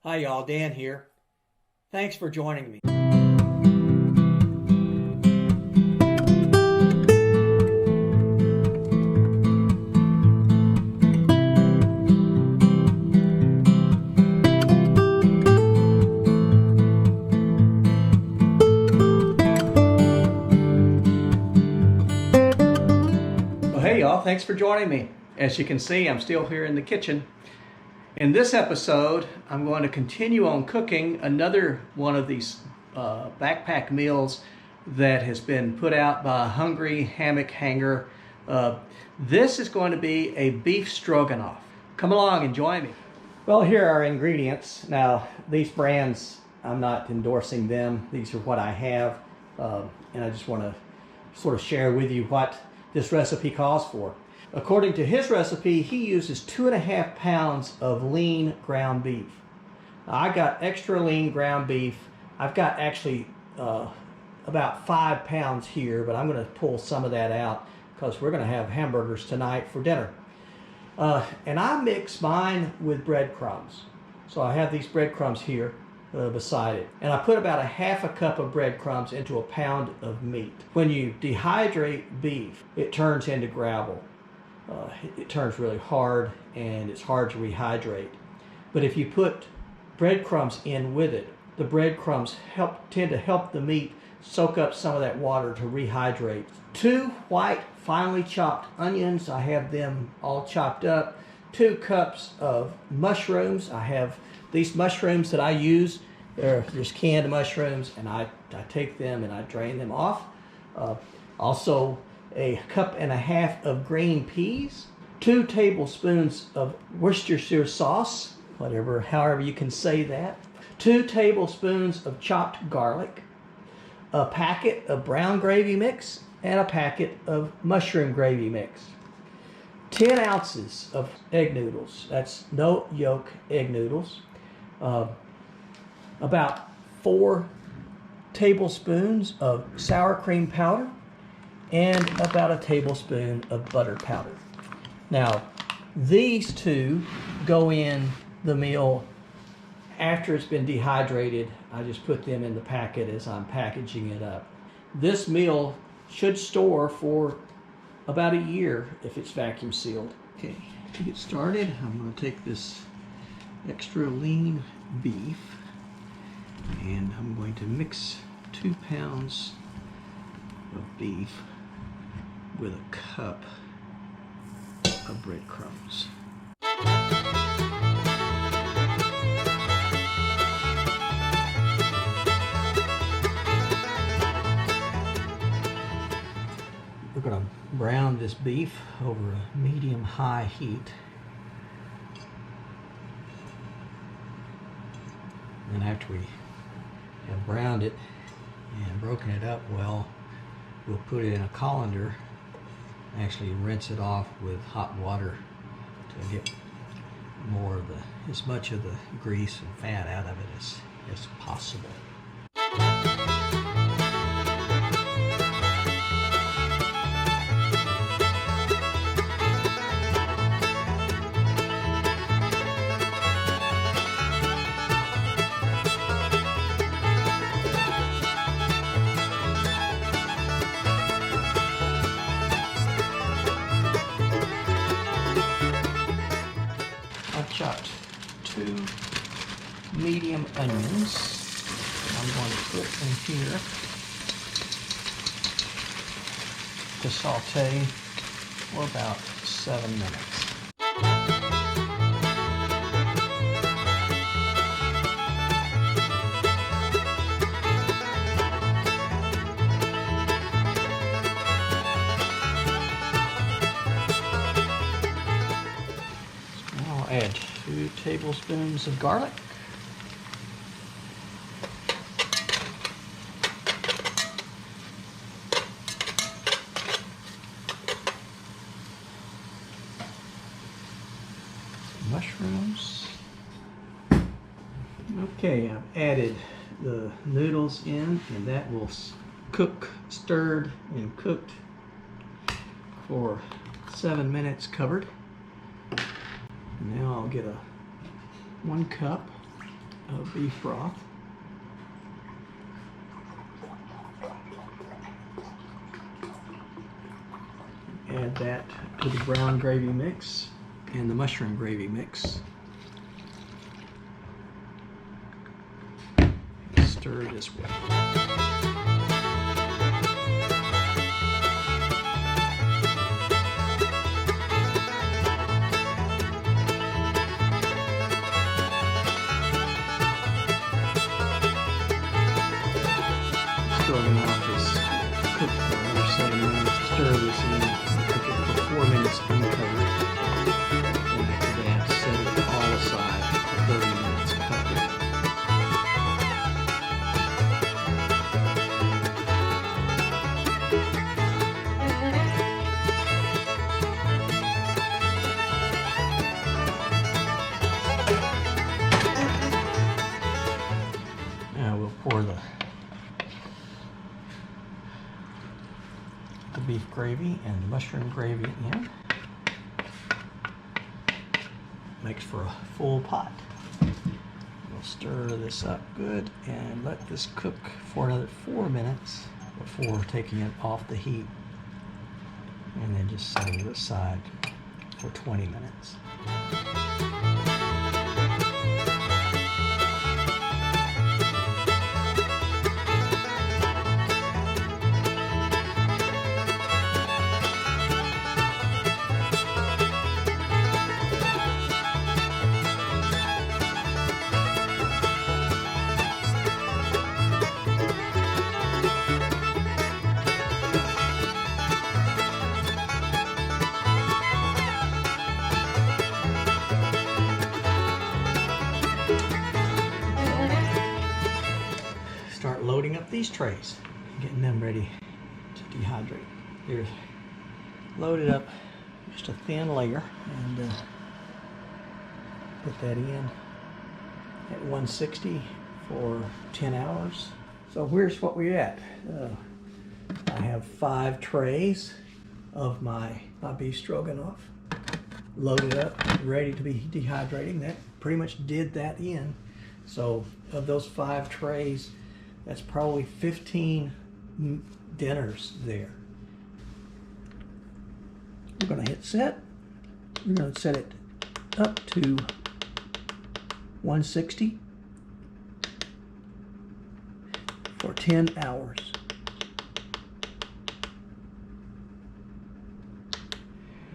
Hi y'all, Dan here. Thanks for joining me. Well, hey y'all, thanks for joining me. As you can see, I'm still here in the kitchen. In this episode, I'm going to continue on cooking another one of these backpack meals that has been put out by a hungry hammock hanger. This is going to be a beef stroganoff. Come along and join me. Well, here are ingredients. Now, these brands, I'm not endorsing them. These are what I have, and I just want to sort of share with you what this recipe calls for. According to his recipe, he uses 2.5 pounds of lean ground beef. Now, I got extra lean ground beef. I've got actually about 5 pounds here, but I'm going to pull some of that out because we're going to have hamburgers tonight for dinner. And I mix mine with breadcrumbs. So I have these breadcrumbs here beside it. And I put about 1/2 cup of breadcrumbs into 1 pound of meat. When you dehydrate beef, it turns into gravel. It turns really hard and it's hard to rehydrate. But if you put breadcrumbs in with it, the breadcrumbs tend to help the meat soak up some of that water to rehydrate. 2 white finely chopped onions, I have them all chopped up. 2 cups of mushrooms. I have these mushrooms that I use. There's canned mushrooms, and I take them and I drain them off. Also, 1.5 cups of green peas, 2 tablespoons of Worcestershire sauce, however you can say that, 2 tablespoons of chopped garlic, a packet of brown gravy mix, and a packet of mushroom gravy mix, 10 ounces of egg noodles, that's no yolk egg noodles, about 4 tablespoons of sour cream powder, and about 1 tablespoon of butter powder. Now, these two go in the meal after it's been dehydrated. I just put them in the packet as I'm packaging it up. This meal should store for about 1 year if it's vacuum sealed. Okay, to get started, I'm going to take this extra lean beef and I'm going to mix 2 pounds of beef with 1 cup of breadcrumbs. We're going to brown this beef over a medium-high heat. And after we have browned it and broken it up well, we'll put it in a colander, actually rinse it off with hot water to get more of as much of the grease and fat out of it as possible. Chopped 2 medium onions. I'm going to put in here to saute for about 7 minutes. Add 2 tablespoons of garlic. Mushrooms. Okay, I've added the noodles in, and that will cook, stirred and cooked for 7 minutes covered. Now I'll get 1 cup of beef broth. Add that to the brown gravy mix and the mushroom gravy mix. Stir this well. Stroganoff is cooked for another 7 minutes. Stir this in and cook it for 4 minutes uncovered. And after that, set it all aside for 30 minutes covered. Now we'll pour the beef gravy and the mushroom gravy in. Makes for a full pot. We'll stir this up good and let this cook for another 4 minutes before taking it off the heat, and then just setting it aside for 20 minutes. Start loading up these trays, getting them ready to dehydrate. Here's loaded up just a thin layer, and put that in at 160 for 10 hours. So here's what we're at. I have 5 trays of my beef stroganoff loaded up, ready to be dehydrating. That pretty much did that in. So of those 5 trays, that's probably 15 dinners there. We're going to hit set. We're going to set it up to 160 for 10 hours.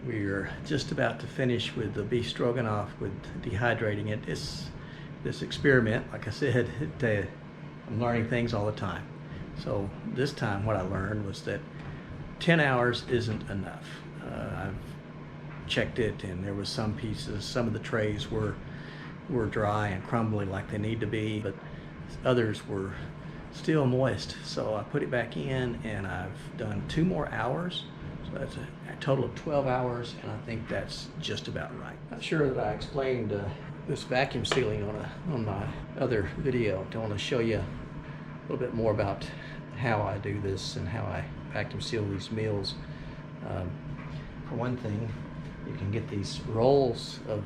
We're just about to finish with the beef stroganoff with dehydrating it. This experiment, like I said, I'm learning things all the time. So this time what I learned was that 10 hours isn't enough. I've checked it, and there was some pieces, some of the trays were dry and crumbly like they need to be, but others were still moist. So I put it back in, and I've done 2 more hours. So that's a total of 12 hours, and I think that's just about right. Not sure that I explained this vacuum sealing on my other video. I want to show you a little bit more about how I do this and how I vacuum seal these meals. For one thing, you can get these rolls of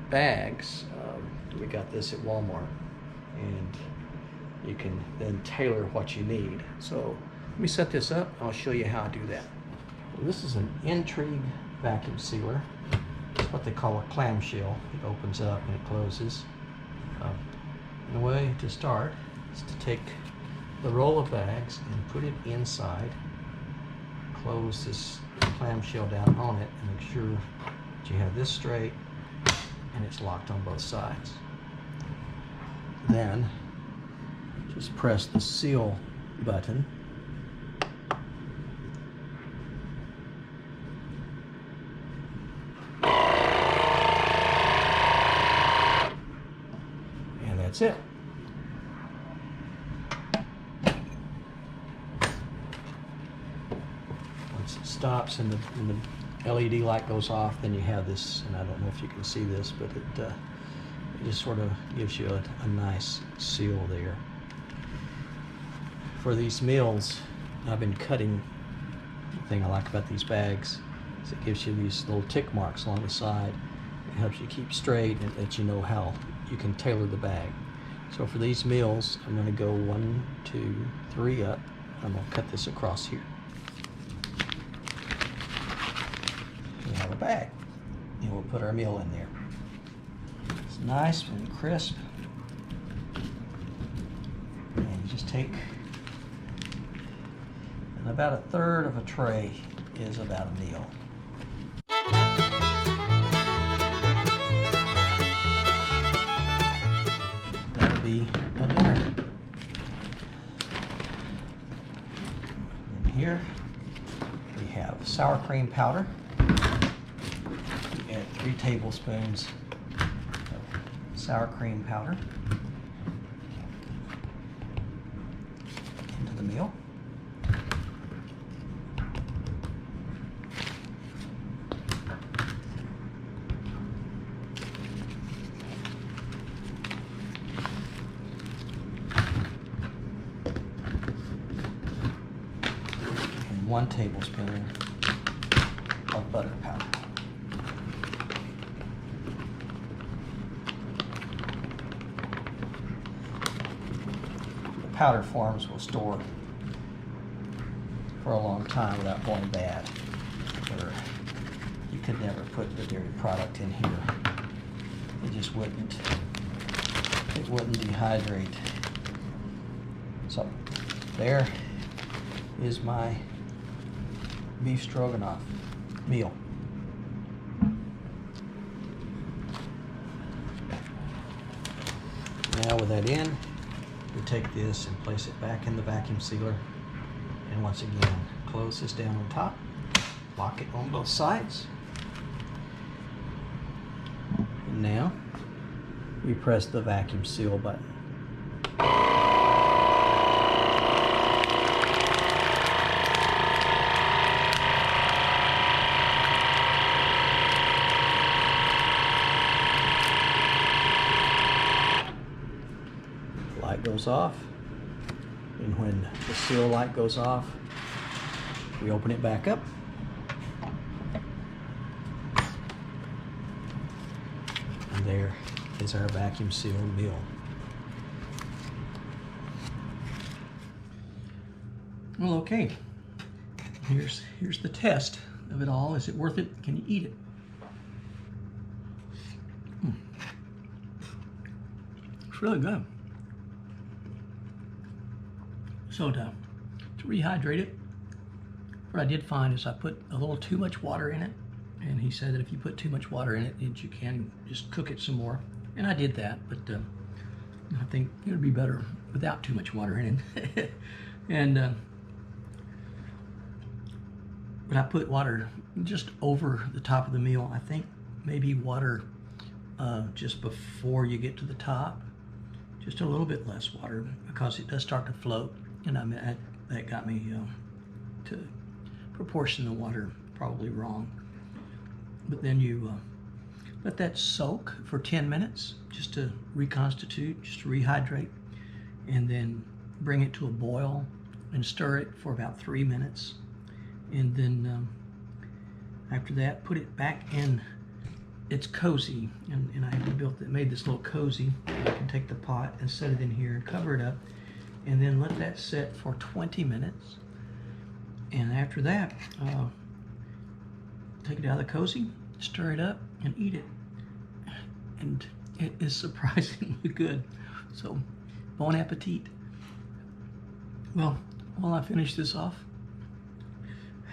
bags. We got this at Walmart, and you can then tailor what you need. So let me set this up. I'll show you how I do that. Well, this is an Intrigue vacuum sealer. It's what they call a clamshell. It opens up and it closes. And the way to start is to take the roll of bags and put it inside. Close this clamshell down on it and make sure that you have this straight and it's locked on both sides. Then just press the seal button. And that's it. Once it stops and the LED light goes off, then you have this, and I don't know if you can see this, but it just sort of gives you a nice seal there. For these meals, I've been cutting. The thing I like about these bags is it gives you these little tick marks along the side. It helps you keep straight and lets you know how you can tailor the bag. So for these meals, I'm going to go 1, 2, 3 up. I'm going to cut this across here. We have a bag, and we'll put our meal in there. It's nice and crisp. And you just take, and about 1/3 of a tray is about a meal. That'll be a dinner. In here we have sour cream powder. We add 3 tablespoons of sour cream powder into the meal. And 1 tablespoon of butter powder. Powder forms will store for a long time without going bad. Or you could never put the dairy product in here. It just wouldn't. It wouldn't dehydrate. So there is my beef stroganoff meal. Now with that in, we take this and place it back in the vacuum sealer, and once again close this down on top, lock it on both sides, and now we press the vacuum seal button. Light goes off, and when the seal light goes off, we open it back up. And there is our vacuum sealed meal. Well, okay. Here's the test of it all. Is it worth it? Can you eat it? It's really good. So to rehydrate it, what I did find is I put a little too much water in it, and he said that if you put too much water in it, you can just cook it some more, and I did that, but I think it would be better without too much water in it. And but I put water just over the top of the meal. I think maybe water just before you get to the top, just a little bit less water, because it does start to float. And I mean, that got me to proportion the water probably wrong. But then you let that soak for 10 minutes just to reconstitute, just to rehydrate, and then bring it to a boil and stir it for about 3 minutes. And then after that, put it back in. It's cozy, and I made this little cozy. I can take the pot and set it in here and cover it up, and then let that sit for 20 minutes. And after that, take it out of the cozy, stir it up, and eat it. And it is surprisingly good. So, bon appetit. Well, while I finish this off,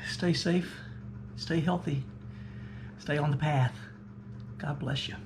stay safe, stay healthy, stay on the path. God bless you.